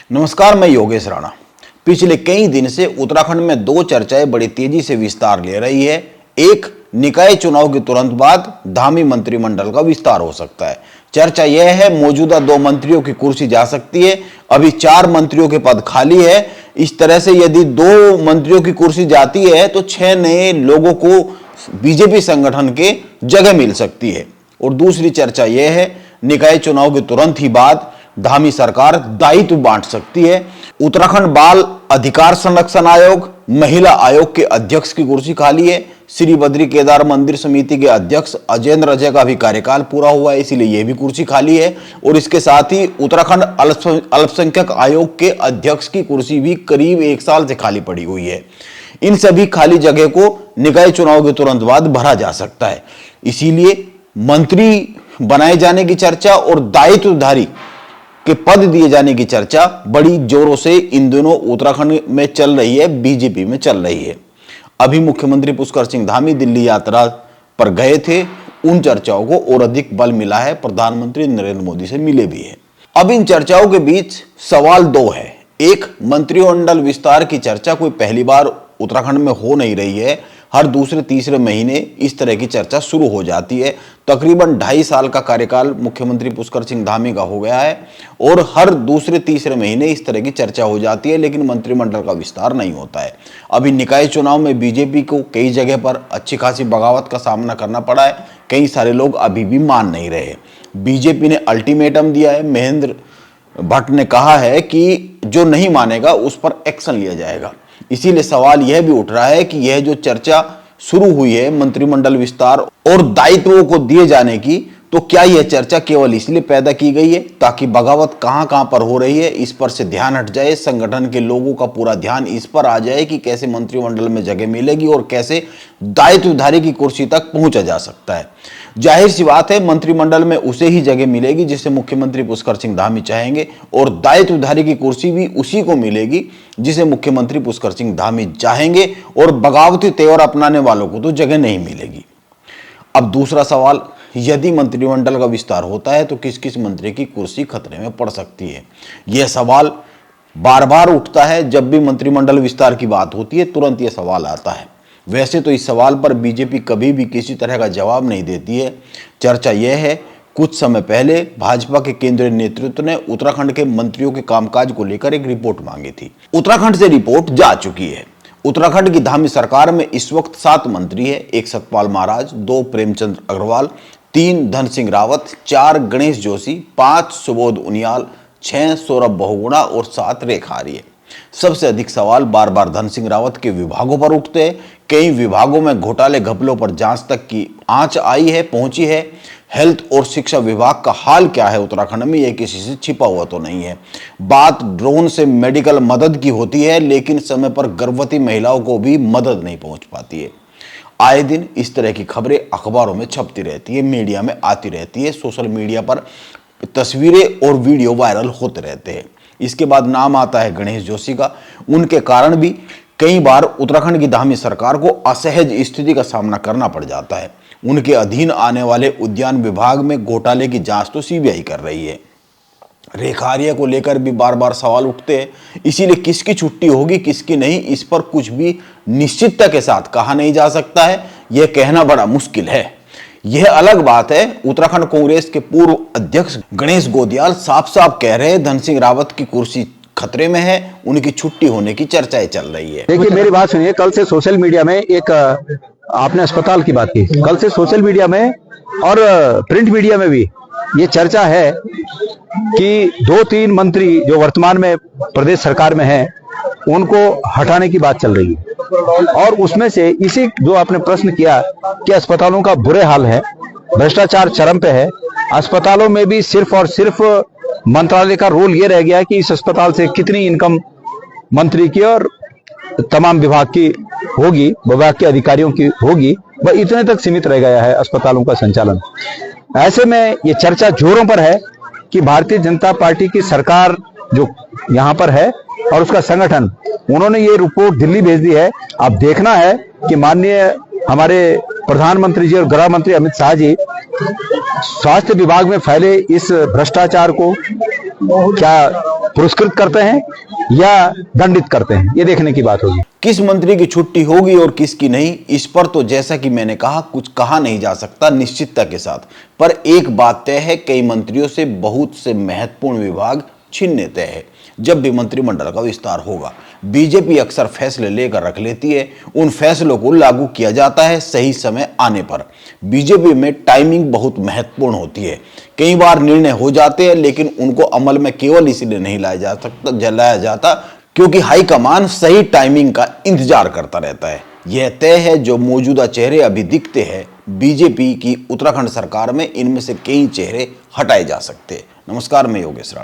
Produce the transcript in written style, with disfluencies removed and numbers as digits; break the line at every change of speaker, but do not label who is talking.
नमस्कार, मैं योगेश राणा। पिछले कई दिन से उत्तराखंड में दो चर्चाएं बड़ी तेजी से विस्तार ले रही है। एक, निकाय चुनाव के तुरंत बाद धामी मंत्रिमंडल का विस्तार हो सकता है। चर्चा यह है मौजूदा 2 मंत्रियों की कुर्सी जा सकती है। अभी 4 मंत्रियों के पद खाली है। इस तरह से यदि 2 मंत्रियों की कुर्सी जाती है तो 6 नए लोगों को बीजेपी संगठन के जगह मिल सकती है। और दूसरी चर्चा यह है निकाय चुनाव के तुरंत ही बाद धामी सरकार दायित्व बांट सकती है। उत्तराखंड बाल अधिकार संरक्षण आयोग, महिला आयोग के अध्यक्ष की कुर्सी खाली है। श्री बद्री केदार मंदिर समिति के अध्यक्ष अजेंद्र अजय का भी कार्यकाल पूरा हुआ है, इसीलिए यह भी कुर्सी खाली है। और इसके साथ ही उत्तराखंड अल्पसंख्यक आयोग के अध्यक्ष की कुर्सी भी करीब 1 साल से खाली पड़ी हुई है। इन सभी खाली जगह को निकाय चुनाव के तुरंत बाद भरा जा सकता है। इसीलिए मंत्री बनाए जाने की चर्चा और दायित्वधारी के पद दिए जाने की चर्चा बड़ी जोरों से इन दिनों उत्तराखंड में चल रही है, बीजेपी में चल रही है। अभी मुख्यमंत्री पुष्कर सिंह धामी दिल्ली यात्रा पर गए थे। उन चर्चाओं को और अधिक बल मिला है, प्रधानमंत्री नरेंद्र मोदी से मिले भी हैं। अब इन चर्चाओं के बीच सवाल 2 है। एक, मंत्रिमंडल विस्तार की चर्चा कोई पहली बार उत्तराखंड में हो नहीं रही है। हर दूसरे तीसरे महीने इस तरह की चर्चा शुरू हो जाती है। तकरीबन 2.5 साल का कार्यकाल मुख्यमंत्री पुष्कर सिंह धामी का हो गया है और हर दूसरे तीसरे महीने इस तरह की चर्चा हो जाती है, लेकिन मंत्रिमंडल का विस्तार नहीं होता है। अभी निकाय चुनाव में बीजेपी को कई जगह पर अच्छी खासी बगावत का सामना करना पड़ा है। कई सारे लोग अभी भी मान नहीं रहे। बीजेपी ने अल्टीमेटम दिया है। महेंद्र भट्ट ने कहा है कि जो नहीं मानेगा उस पर एक्शन लिया जाएगा। इसीलिए सवाल यह भी उठ रहा है कि यह जो चर्चा शुरू हुई है मंत्रिमंडल विस्तार और दायित्वों को दिए जाने की, तो क्या यह चर्चा केवल इसलिए पैदा की गई है ताकि बगावत कहां कहां पर हो रही है इस पर से ध्यान हट जाए, संगठन के लोगों का पूरा ध्यान इस पर आ जाए कि कैसे मंत्रिमंडल में जगह मिलेगी और कैसे दायित्वधारी की कुर्सी तक पहुंचा जा सकता है। जाहिर सी बात है मंत्रिमंडल में उसे ही जगह मिलेगी जिसे मुख्यमंत्री पुष्कर सिंह धामी चाहेंगे और दायित्वधारी की कुर्सी भी उसी को मिलेगी जिसे मुख्यमंत्री पुष्कर सिंह धामी चाहेंगे और बगावती तेवर अपनाने वालों को तो जगह नहीं मिलेगी। अब दूसरा सवाल, यदि मंत्रिमंडल का विस्तार होता है तो किस किस मंत्री की कुर्सी खतरे में पड़ सकती है। यह सवाल बार बार उठता है। जब भी मंत्रिमंडल विस्तार की बात होती है तुरंत यह सवाल आता है। वैसे तो इस सवाल पर बीजेपी कभी भी किसी तरह का जवाब नहीं देती है। चर्चा यह है, कुछ समय पहले भाजपा के केंद्रीय नेतृत्व ने उत्तराखंड के मंत्रियों के कामकाज को लेकर एक रिपोर्ट मांगी थी। उत्तराखंड से रिपोर्ट जा चुकी है। उत्तराखंड की धामी सरकार में इस वक्त 7 मंत्री है। 1 सतपाल महाराज, 2 प्रेमचंद अग्रवाल, 3 धन सिंह रावत, 4 गणेश जोशी, 5 सुबोध उनियाल, 6 सौरभ बहुगुणा और 7 रेखा आर्य। सबसे अधिक सवाल बार बार धन सिंह रावत के विभागों पर उठते हैं। कई विभागों में घोटाले घपलों पर जांच तक की आंच आई है, पहुंची है। हेल्थ और शिक्षा विभाग का हाल क्या है उत्तराखंड में, यह किसी से छिपा हुआ तो नहीं है। बात ड्रोन से मेडिकल मदद की होती है, लेकिन समय पर गर्भवती महिलाओं को भी मदद नहीं पहुंच पाती है। आए दिन इस तरह की खबरें अखबारों में छपती रहती है, मीडिया में आती रहती है, सोशल मीडिया पर तस्वीरें और वीडियो वायरल होते रहते हैं। इसके बाद नाम आता है गणेश जोशी का। उनके कारण भी कई बार उत्तराखंड की धामी सरकार को असहज स्थिति का सामना करना पड़ जाता है। उनके अधीन आने वाले उद्यान विभाग में घोटाले की जांच तो सीबीआई कर रही है। रेखा आर्य को लेकर भी बार बार सवाल उठते हैं। इसीलिए किसकी छुट्टी होगी किसकी नहीं, इस पर कुछ भी निश्चितता के साथ कहा नहीं जा सकता है। यह कहना बड़ा मुश्किल है। यह अलग बात है, उत्तराखंड कांग्रेस के पूर्व अध्यक्ष गणेश गोदियाल साफ साफ कह रहे हैं धन सिंह रावत की कुर्सी खतरे में है, उनकी छुट्टी होने की चर्चाएं चल रही है।
देखिए मेरी बात सुनिए, कल से सोशल मीडिया में एक आपने अस्पताल की बात की, कल से सोशल मीडिया में और प्रिंट मीडिया में भी ये चर्चा है कि 2-3 मंत्री जो वर्तमान में प्रदेश सरकार में हैं उनको हटाने की बात चल रही है। और उसमें से इसी जो आपने प्रश्न किया कि अस्पतालों का बुरे हाल है, भ्रष्टाचार चरम पे है, अस्पतालों में भी सिर्फ और सिर्फ मंत्रालय का रोल ये रह गया है कि इस अस्पताल से कितनी इनकम मंत्री की और तमाम विभाग की होगी, विभाग के अधिकारियों की होगी, वह इतने तक सीमित रह गया है अस्पतालों का संचालन। ऐसे में ये चर्चा जोरों पर है कि भारतीय जनता पार्टी की सरकार जो यहाँ पर है और उसका संगठन, उन्होंने ये रिपोर्ट दिल्ली भेज दी है। अब देखना है कि माननीय हमारे प्रधानमंत्री जी और गृह मंत्री अमित शाह जी स्वास्थ्य विभाग में फैले इस भ्रष्टाचार को क्या पुरस्कृत करते हैं या दंडित करते हैं, ये देखने की बात होगी।
किस मंत्री की छुट्टी होगी और किसकी नहीं, इस पर तो जैसा कि मैंने कहा कुछ कहा नहीं जा सकता निश्चितता के साथ। पर एक बात तय है, कई मंत्रियों से बहुत से महत्वपूर्ण विभाग छीनने तय है। जब भी मंत्रिमंडल का विस्तार होगा, बीजेपी अक्सर फैसले लेकर रख लेती है, उन फैसलों को लागू किया जाता है सही समय आने पर। बीजेपी में टाइमिंग बहुत महत्वपूर्ण होती है। कई बार निर्णय हो जाते हैं लेकिन उनको अमल में केवल इसलिए नहीं लाया जाता क्योंकि हाईकमान सही टाइमिंग का इंतजार करता रहता है। यह तय है जो मौजूदा चेहरे अभी दिखते हैं बीजेपी की उत्तराखंड सरकार में, इनमें से कई चेहरे हटाए जा सकते हैं। नमस्कार, मैं योगेश राणा।